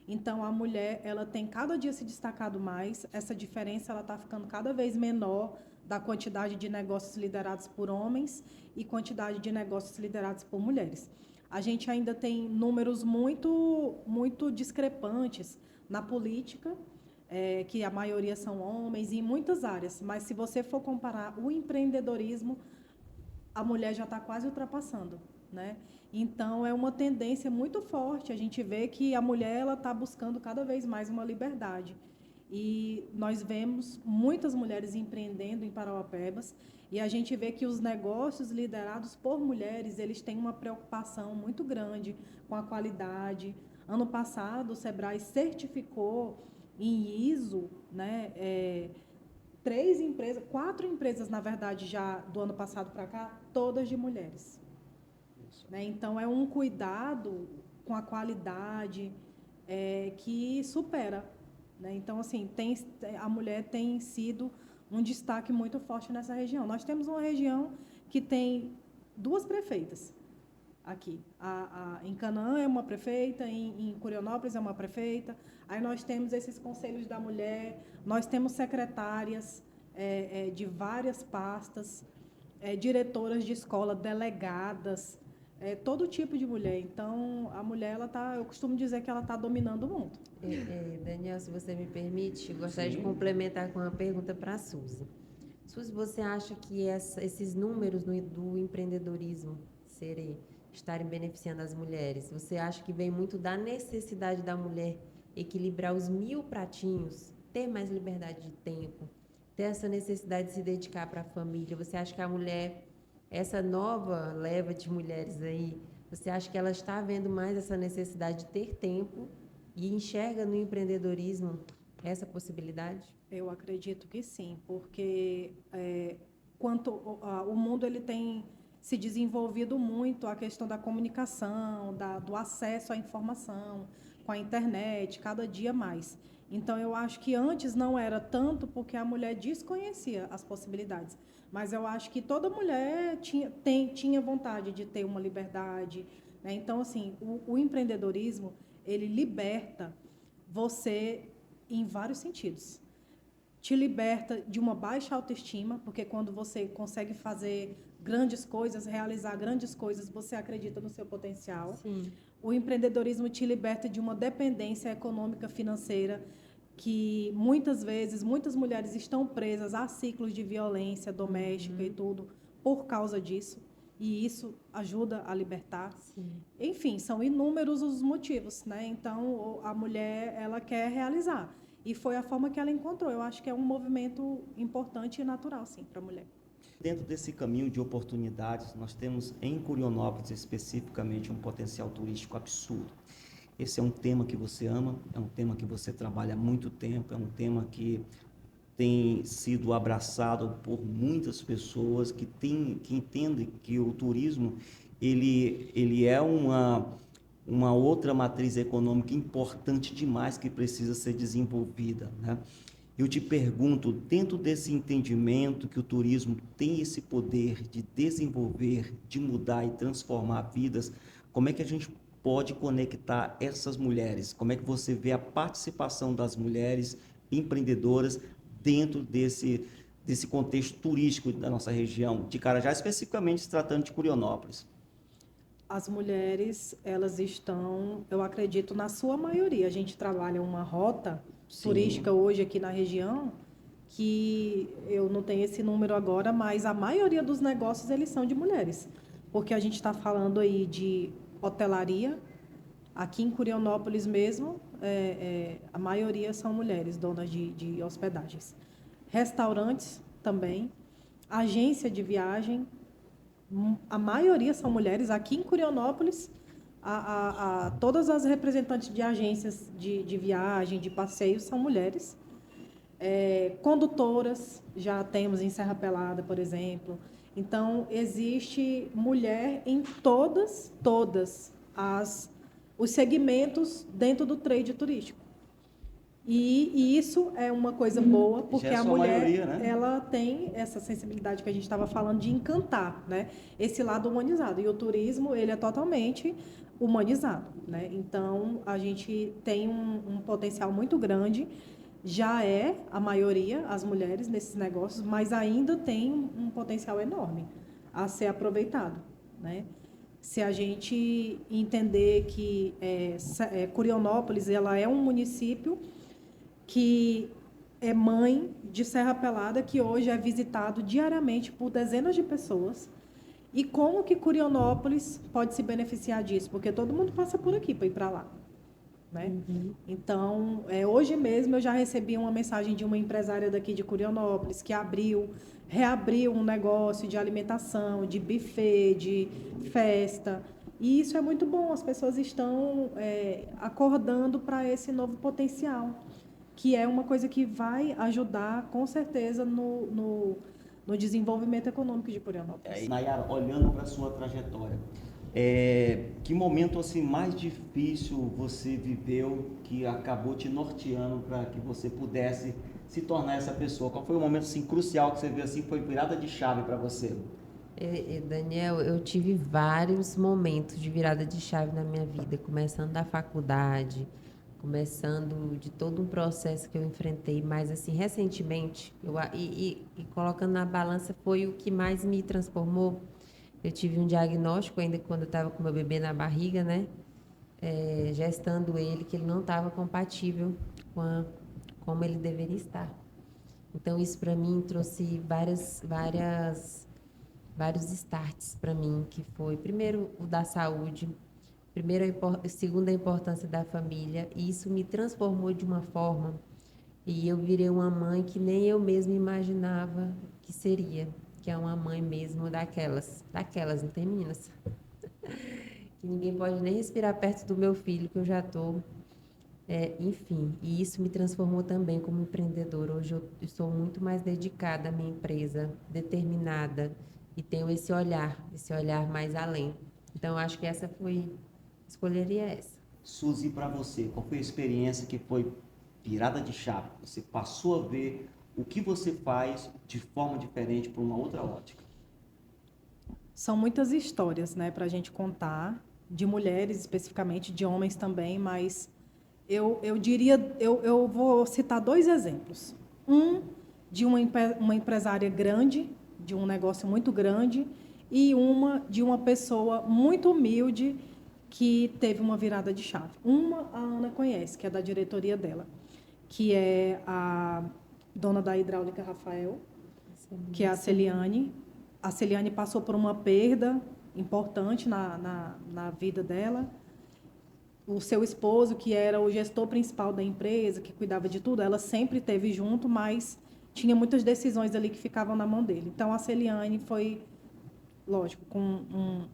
Então, a mulher, ela tem cada dia se destacado mais, essa diferença ela está ficando cada vez menor da quantidade de negócios liderados por homens e quantidade de negócios liderados por mulheres. A gente ainda tem números muito discrepantes na política, que a maioria são homens, e em muitas áreas, mas se você for comparar o empreendedorismo, a mulher já está quase ultrapassando, né? Então, é uma tendência muito forte. A gente vê que a mulher está buscando cada vez mais uma liberdade. E nós vemos muitas mulheres empreendendo em Parauapebas, e a gente vê que os negócios liderados por mulheres, eles têm uma preocupação muito grande com a qualidade. Ano passado, o Sebrae certificou em ISO, né, 4 empresas, na verdade, já do ano passado para cá, todas de mulheres. Né? Então, é um cuidado com a qualidade que supera. Né? Então, assim, a mulher tem sido um destaque muito forte nessa região. Nós temos uma região que tem 2 prefeitas aqui. Em Canaã é uma prefeita, em Curionópolis é uma prefeita. Aí nós temos esses conselhos da mulher, nós temos secretárias de várias pastas, diretoras de escola, delegadas, todo tipo de mulher. Então, a mulher, eu costumo dizer que ela está dominando o mundo. Daniel, se você me permite, eu gostaria de complementar com uma pergunta para a Suzy. Suzy, você acha que esses números do empreendedorismo serem estarem beneficiando as mulheres? Você acha que vem muito da necessidade da mulher equilibrar os 1000 pratinhos, ter mais liberdade de tempo, ter essa necessidade de se dedicar para a família? Você acha que a mulher, essa nova leva de mulheres aí, você acha que ela está vendo mais essa necessidade de ter tempo e enxerga no empreendedorismo essa possibilidade? Eu acredito que sim, porque o mundo ele tem se desenvolvido muito a questão da comunicação, do acesso à informação, com a internet, cada dia mais. Então, eu acho que antes não era tanto porque a mulher desconhecia as possibilidades, mas eu acho que toda mulher tinha vontade de ter uma liberdade, né? Então, assim, o empreendedorismo, ele liberta você em vários sentidos. Te liberta de uma baixa autoestima, porque quando você consegue fazer grandes coisas, realizar grandes coisas, você acredita no seu potencial. Sim. O empreendedorismo te liberta de uma dependência econômica, financeira, que muitas vezes, muitas mulheres estão presas a ciclos de violência doméstica e tudo, por causa disso. E isso ajuda a libertar. Sim. Enfim, são inúmeros os motivos, né? Então, a mulher, ela quer realizar. E foi a forma que ela encontrou. Eu acho que é um movimento importante e natural, sim, para a mulher. Dentro desse caminho de oportunidades, nós temos em Curionópolis especificamente um potencial turístico absurdo. Esse é um tema que você ama, é um tema que você trabalha há muito tempo, é um tema que tem sido abraçado por muitas pessoas que entendem que o turismo ele é uma outra matriz econômica importante demais que precisa ser desenvolvida, né? Eu te pergunto, dentro desse entendimento que o turismo tem esse poder de desenvolver, de mudar e transformar vidas, como é que a gente pode conectar essas mulheres? Como é que você vê a participação das mulheres empreendedoras dentro desse contexto turístico da nossa região, de Carajá, especificamente se tratando de Curionópolis? As mulheres, elas estão, eu acredito, na sua maioria. A gente trabalha uma rota turística hoje aqui na região, que eu não tenho esse número agora, mas a maioria dos negócios, eles são de mulheres. Porque a gente está falando aí de hotelaria, aqui em Curionópolis mesmo, a maioria são mulheres, donas de hospedagens. Restaurantes também, agência de viagem, a maioria são mulheres. Aqui em Curionópolis, todas as representantes de agências de viagem, de passeios, são mulheres. Condutoras, já temos em Serra Pelada, por exemplo. Então, existe mulher em todos os segmentos dentro do trade turístico. E isso é uma coisa boa, porque a mulher, maioria, né? ela tem essa sensibilidade que a gente estava falando de encantar, né? Esse lado humanizado. E o turismo, ele é totalmente humanizado, né? Então, a gente tem um potencial muito grande. Já é a maioria, as mulheres, nesses negócios, mas ainda tem um potencial enorme a ser aproveitado, né? Se a gente entender que Curionópolis, ela é um município que é mãe de Serra Pelada, que hoje é visitado diariamente por dezenas de pessoas. E como que Curionópolis pode se beneficiar disso? Porque todo mundo passa por aqui para ir para lá, né? Então, hoje mesmo eu já recebi uma mensagem de uma empresária daqui de Curionópolis que reabriu um negócio de alimentação, de buffet, de festa. E isso é muito bom, as pessoas estão acordando para esse novo potencial, que é uma coisa que vai ajudar, com certeza, no desenvolvimento econômico de Curionópolis. Nayara, olhando para a sua trajetória, que momento assim, mais difícil você viveu que acabou te norteando para que você pudesse se tornar essa pessoa? Qual foi o momento assim, crucial que você viu assim, foi virada de chave para você? Daniel, eu tive vários momentos de virada de chave na minha vida, começando da faculdade, começando de todo um processo que eu enfrentei, mas assim, recentemente, e colocando na balança, foi o que mais me transformou. Eu tive um diagnóstico ainda quando eu estava com meu bebê na barriga, né? Gestando ele, que ele não estava compatível com como ele deveria estar. Então, isso para mim trouxe várias vários starts para mim, que foi, primeiro, o da saúde, segunda, a importância da família, e isso me transformou de uma forma, e eu virei uma mãe que nem eu mesma imaginava que seria, que é uma mãe mesmo daquelas, não tem meninas? Que ninguém pode nem respirar perto do meu filho, que eu já estou. Enfim, e isso me transformou também como empreendedora. Hoje eu sou muito mais dedicada à minha empresa, determinada, e tenho esse olhar mais além. Então, eu acho que escolheria essa. Suzy, para você, qual foi a experiência que foi virada de chave? Você passou a ver o que você faz de forma diferente por uma outra ótica. São muitas histórias, né, para a gente contar, de mulheres especificamente, de homens também, mas eu diria, eu vou citar 2 exemplos. Um de uma empresária grande, de um negócio muito grande, e uma de uma pessoa muito humilde que teve uma virada de chave. Uma a Ana conhece, que é da diretoria dela, que é a dona da Hidráulica Rafael, que é a Celiane. A Celiane passou por uma perda importante na vida dela. O seu esposo, que era o gestor principal da empresa, que cuidava de tudo, ela sempre esteve junto, mas tinha muitas decisões ali que ficavam na mão dele. Então, a Celiane foi, lógico, com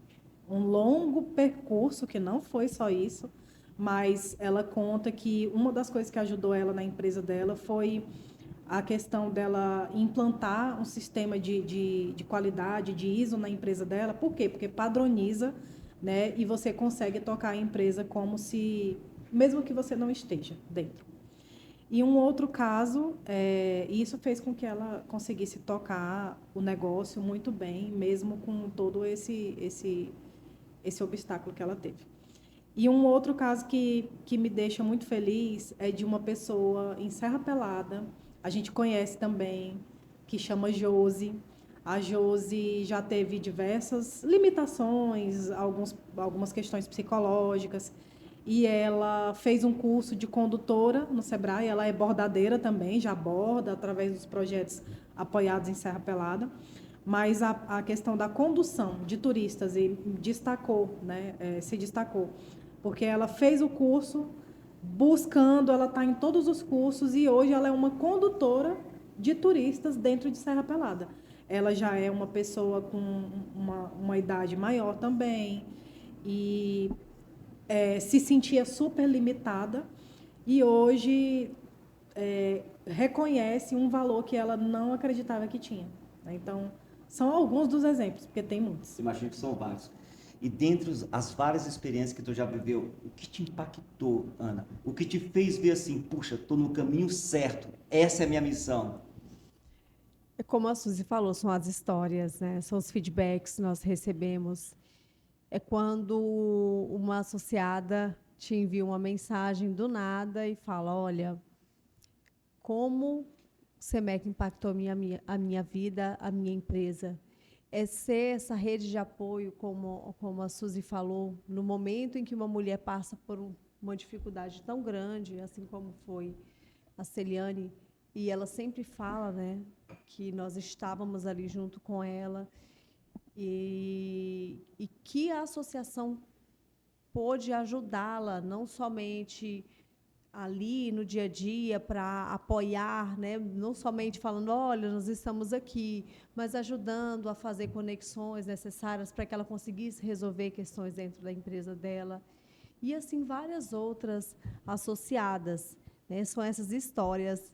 um longo percurso, que não foi só isso, mas ela conta que uma das coisas que ajudou ela na empresa dela foi a questão dela implantar um sistema de qualidade, de ISO na empresa dela. Por quê? Porque padroniza, né? E você consegue tocar a empresa como se, mesmo que você não esteja dentro. E um outro caso, isso fez com que ela conseguisse tocar o negócio muito bem, mesmo com todo esse obstáculo que ela teve. E um outro caso que me deixa muito feliz é de uma pessoa em Serra Pelada, a gente conhece também, que chama Josi. A Josi já teve diversas limitações, algumas questões psicológicas, e ela fez um curso de condutora no Sebrae. Ela é bordadeira também, já borda através dos projetos apoiados em Serra Pelada. Mas a questão da condução de turistas se destacou, porque ela fez o curso buscando, ela está em todos os cursos, e hoje ela é uma condutora de turistas dentro de Serra Pelada. Ela já é uma pessoa com uma idade maior também, e se sentia super limitada, e hoje reconhece um valor que ela não acreditava que tinha. Então, são alguns dos exemplos, porque tem muitos. Imagino que são vários. E dentre as várias experiências que tu já viveu, o que te impactou, Ana? O que te fez ver assim, puxa, estou no caminho certo, essa é a minha missão? Como a Suzy falou, são as histórias, né? São os feedbacks que nós recebemos. É quando uma associada te envia uma mensagem do nada e fala: olha, como o SEMEC impactou a minha vida, a minha empresa. É ser essa rede de apoio, como a Suzy falou, no momento em que uma mulher passa por uma dificuldade tão grande, assim como foi a Celiane, e ela sempre fala, né, que nós estávamos ali junto com ela, e que a associação pôde ajudá-la, não somente ali no dia a dia para apoiar, né? Não somente falando, olha, nós estamos aqui, mas ajudando a fazer conexões necessárias para que ela conseguisse resolver questões dentro da empresa dela. E assim várias outras associadas, né? São essas histórias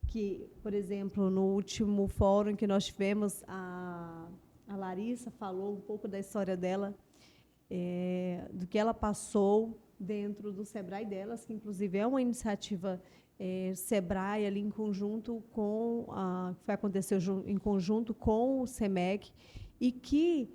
que, por exemplo, no último fórum que nós tivemos, a Larissa falou um pouco da história dela, do que ela passou dentro do Sebrae delas, que inclusive é uma iniciativa Sebrae ali em conjunto com que aconteceu em conjunto com o SEMEC, e que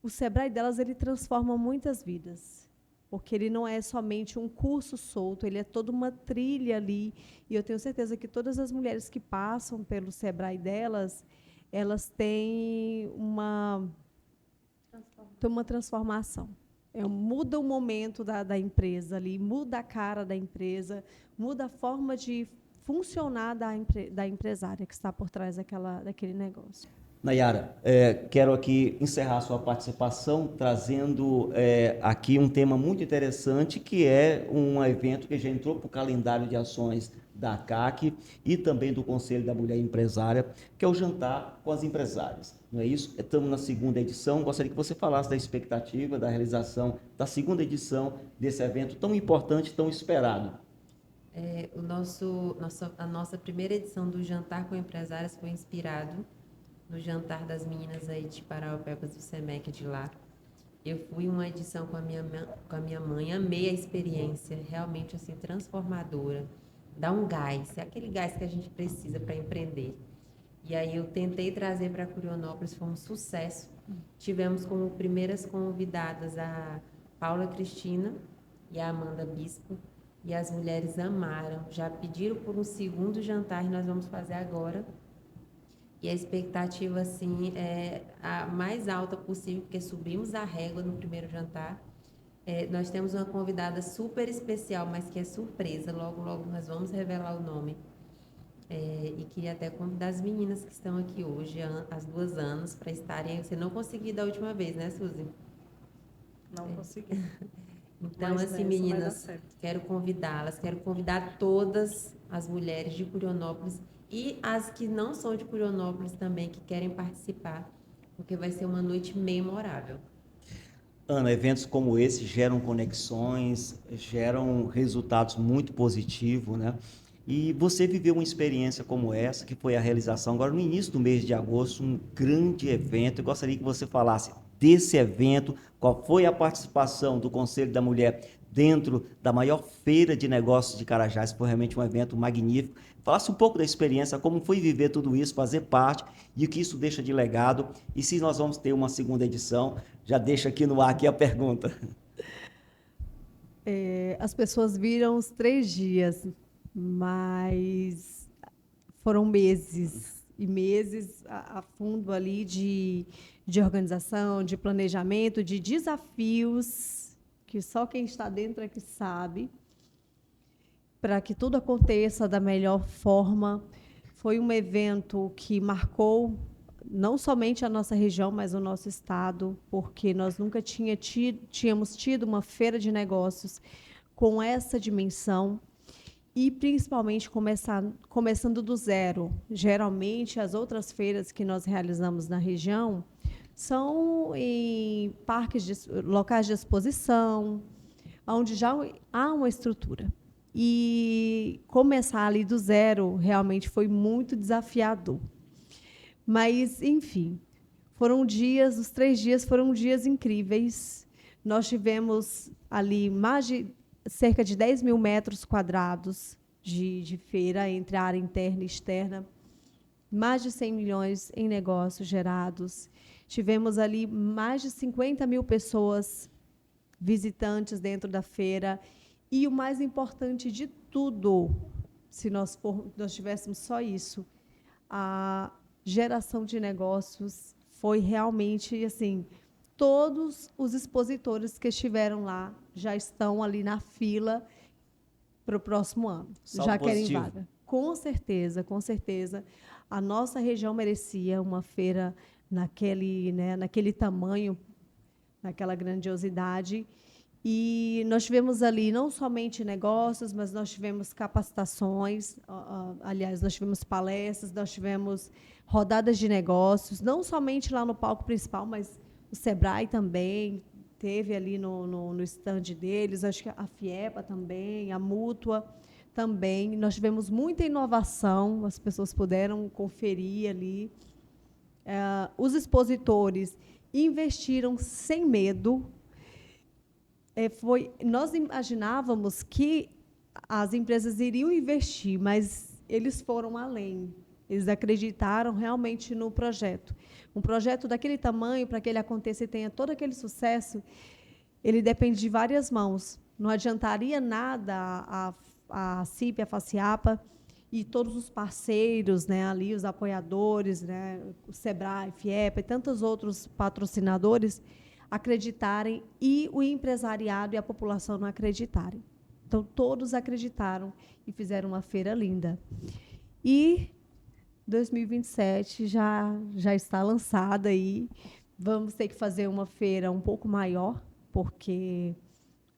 o Sebrae delas ele transforma muitas vidas, porque ele não é somente um curso solto, ele é toda uma trilha ali, e eu tenho certeza que todas as mulheres que passam pelo Sebrae delas, elas têm uma transformação. Muda o momento da empresa ali, muda a cara da empresa, muda a forma de funcionar da empresária que está por trás daquele negócio. Nayara, quero aqui encerrar sua participação trazendo aqui um tema muito interessante, que é um evento que já entrou para o calendário de ações da CAC e também do Conselho da Mulher Empresária, que é o Jantar com as Empresárias. Não é isso? Estamos na segunda edição. Gostaria que você falasse da expectativa da realização da segunda edição desse evento tão importante, tão esperado. A nossa primeira edição do Jantar com Empresárias foi inspirado no jantar das meninas aí de Parauapebas do SEMEC de lá. Eu fui uma edição com a minha mãe, amei a experiência, realmente assim transformadora. Dá um gás, é aquele gás que a gente precisa para empreender. E aí eu tentei trazer para Curionópolis, foi um sucesso. Tivemos como primeiras convidadas a Paula Cristina e a Amanda Bispo, e as mulheres amaram, já pediram por um segundo jantar e nós vamos fazer agora. E a expectativa, assim, é a mais alta possível, porque subimos a régua no primeiro jantar. Nós temos uma convidada super especial, mas que é surpresa. Logo, logo nós vamos revelar o nome. E queria até convidar as meninas que estão aqui hoje, as 2 anos, para estarem. Você não conseguiu da última vez, né, Suzy? Não consegui. Então, Mas assim, nessa vai dar meninas, certo. quero convidá-las, quero convidar todas as mulheres de Curionópolis e as que não são de Curionópolis também, que querem participar, porque vai ser uma noite memorável. Ana, eventos como esse geram conexões, geram resultados muito positivos, né? E você viveu uma experiência como essa, que foi a realização agora no início do mês de agosto, um grande evento. Eu gostaria que você falasse desse evento, qual foi a participação do Conselho da Mulher dentro da maior feira de negócios de Carajás, foi realmente um evento magnífico. Falasse um pouco da experiência, como foi viver tudo isso, fazer parte e o que isso deixa de legado. E se nós vamos ter uma segunda edição, já deixa aqui no ar aqui a pergunta. As pessoas viram os 3 dias, mas foram meses e meses a fundo ali de organização, de planejamento, de desafios, que só quem está dentro é que sabe, para que tudo aconteça da melhor forma. Foi um evento que marcou não somente a nossa região, mas o nosso estado, porque nós nunca tínhamos tido uma feira de negócios com essa dimensão e, principalmente, começando do zero. Geralmente, as outras feiras que nós realizamos na região são em parques, locais de exposição, onde já há uma estrutura. E começar ali do zero realmente foi muito desafiador. Mas, enfim, os 3 dias foram dias incríveis. Nós tivemos ali cerca de 10 mil metros quadrados de feira, entre a área interna e externa, mais de 100 milhões em negócios gerados. Tivemos ali mais de 50 mil pessoas visitantes dentro da feira. E o mais importante de tudo, se nós tivéssemos só isso, a geração de negócios foi realmente assim, todos os expositores que estiveram lá já estão ali na fila para o próximo ano. Saldo já querem positivo. vaga. Com certeza, com certeza. A nossa região merecia uma feira naquele tamanho, naquela grandiosidade. E nós tivemos ali não somente negócios, mas nós tivemos capacitações, aliás, nós tivemos palestras, nós tivemos rodadas de negócios, não somente lá no palco principal, mas o Sebrae também teve ali no stand deles, acho que a FIEPA também, a Mútua também. Nós tivemos muita inovação, as pessoas puderam conferir ali. Os expositores investiram sem medo. Nós imaginávamos que as empresas iriam investir, mas eles foram além. Eles acreditaram realmente no projeto. Um projeto daquele tamanho, para que ele aconteça e tenha todo aquele sucesso, ele depende de várias mãos. Não adiantaria nada a CIP, a FACIAPA e todos os parceiros, né, ali, os apoiadores, né, o Sebrae, FIEPA e tantos outros patrocinadores, acreditarem e o empresariado e a população não acreditarem. Então, todos acreditaram e fizeram uma feira linda. E 2027 já está lançada aí. Vamos ter que fazer uma feira um pouco maior, porque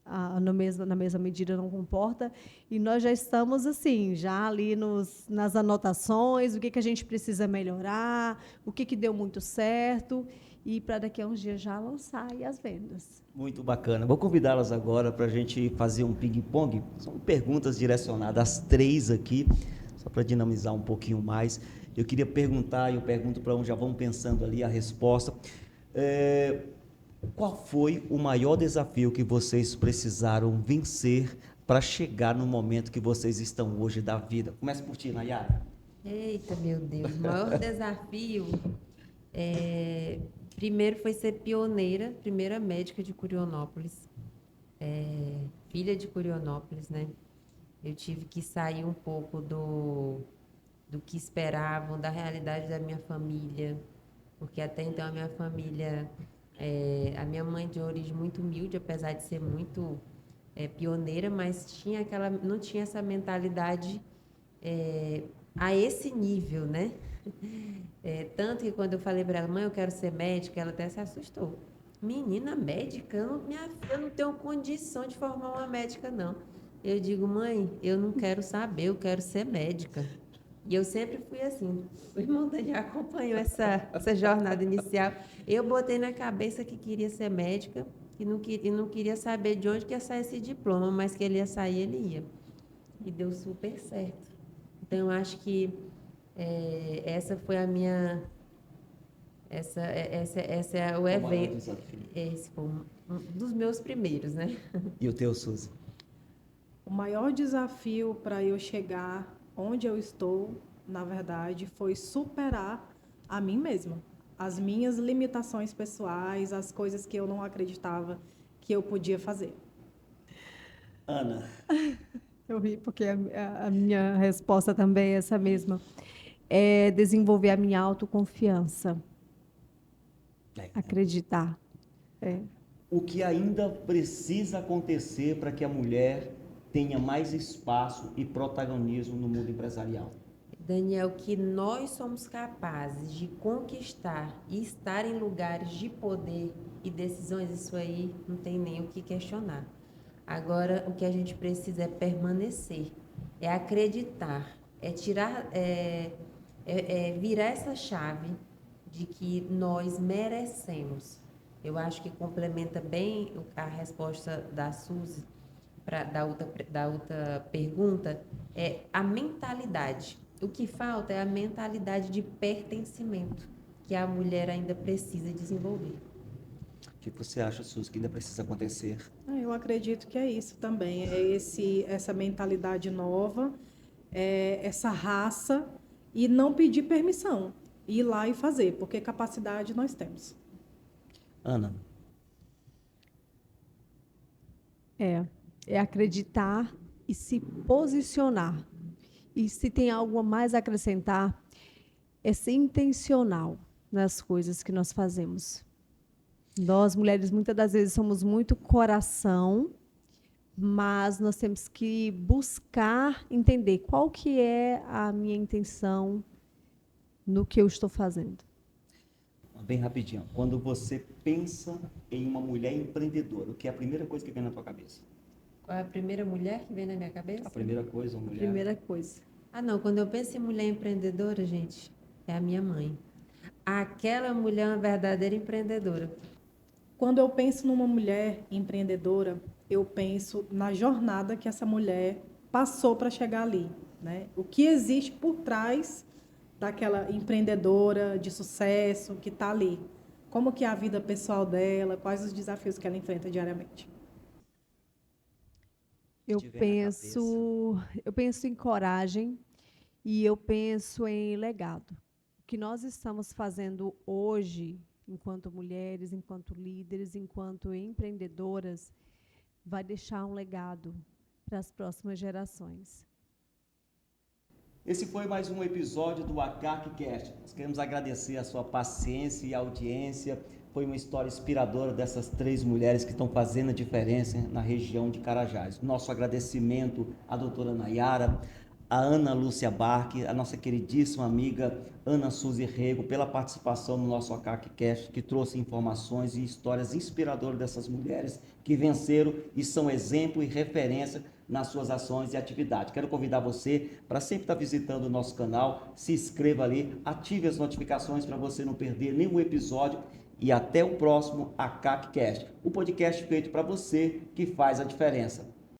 na mesma medida não comporta. E nós já estamos assim, já ali nas anotações, o que a gente precisa melhorar, o que deu muito certo, e para daqui a uns dias já lançar aí as vendas. Muito bacana. Vou convidá-las agora para a gente fazer um ping-pong. São perguntas direcionadas às três aqui, só para dinamizar um pouquinho mais. Eu queria perguntar, eu pergunto para onde já vão pensando ali a resposta. Qual foi o maior desafio que vocês precisaram vencer para chegar no momento que vocês estão hoje da vida? Começa por ti, Nayara. Eita, meu Deus, o maior desafio primeiro foi ser pioneira, primeira médica de Curionópolis, filha de Curionópolis, né? Eu tive que sair um pouco do que esperavam, da realidade da minha família, porque até então a minha família, a minha mãe de origem muito humilde, apesar de ser muito pioneira, mas não tinha essa mentalidade a esse nível, né? Tanto que quando eu falei para ela, mãe, eu quero ser médica, ela até se assustou. Menina médica? Eu não tenho condição de formar uma médica, não. Eu digo, mãe, eu não quero saber, eu quero ser médica. E eu sempre fui assim. O irmão Daniel acompanhou essa jornada inicial. Eu botei na cabeça que queria ser médica e não queria saber de onde que ia sair esse diploma, mas que ele ia sair, ele ia. E deu super certo. Então, eu acho que essa foi a minha... Essa é o evento. Esse foi um dos meus primeiros, né? E o teu, Suzy? O maior desafio para eu chegar onde eu estou, na verdade, foi superar a mim mesma. As minhas limitações pessoais, as coisas que eu não acreditava que eu podia fazer. Ana. Eu ri porque a minha resposta também é essa mesma. É desenvolver a minha autoconfiança. Acreditar. O que ainda precisa acontecer para que a mulher tenha mais espaço e protagonismo no mundo empresarial? Daniel, que nós somos capazes de conquistar e estar em lugares de poder e decisões, isso aí não tem nem o que questionar. Agora, o que a gente precisa é permanecer, é acreditar, virar essa chave de que nós merecemos. Eu acho que complementa bem a resposta da Suzy, da outra pergunta, é a mentalidade. O que falta é a mentalidade de pertencimento, que a mulher ainda precisa desenvolver. O que você acha, Suzy, que ainda precisa acontecer? Eu acredito que é isso também, essa mentalidade nova, essa raça, e não pedir permissão, ir lá e fazer, porque capacidade nós temos. Ana. É acreditar e se posicionar. E se tem algo a mais a acrescentar, é ser intencional nas coisas que nós fazemos. Nós, mulheres, muitas das vezes somos muito coração, mas nós temos que buscar entender qual que é a minha intenção no que eu estou fazendo. Bem rapidinho. Quando você pensa em uma mulher empreendedora, o que é a primeira coisa que vem na tua cabeça? Qual é a primeira mulher que vem na minha cabeça? A primeira coisa, uma mulher... Primeira coisa. Não, quando eu penso em mulher empreendedora, gente, é a minha mãe. Aquela mulher é uma verdadeira empreendedora. Quando eu penso numa mulher empreendedora, eu penso na jornada que essa mulher passou para chegar ali, né? O que existe por trás daquela empreendedora de sucesso que está ali. Como que é a vida pessoal dela, quais os desafios que ela enfrenta diariamente. Eu penso em coragem e eu penso em legado. O que nós estamos fazendo hoje, enquanto mulheres, enquanto líderes, enquanto empreendedoras, vai deixar um legado para as próximas gerações. Esse foi mais um episódio do ACACcast. Nós queremos agradecer a sua paciência e audiência. Foi uma história inspiradora dessas três mulheres que estão fazendo a diferença na região de Carajás. Nosso agradecimento à doutora Nayara, a Ana Lúcia Barque, a nossa queridíssima amiga Ana Suzy Rego, pela participação no nosso ACACcast, que trouxe informações e histórias inspiradoras dessas mulheres que venceram e são exemplo e referência nas suas ações e atividades. Quero convidar você para sempre estar visitando o nosso canal, se inscreva ali, ative as notificações para você não perder nenhum episódio e até o próximo ACACcast, o podcast feito para você que faz a diferença.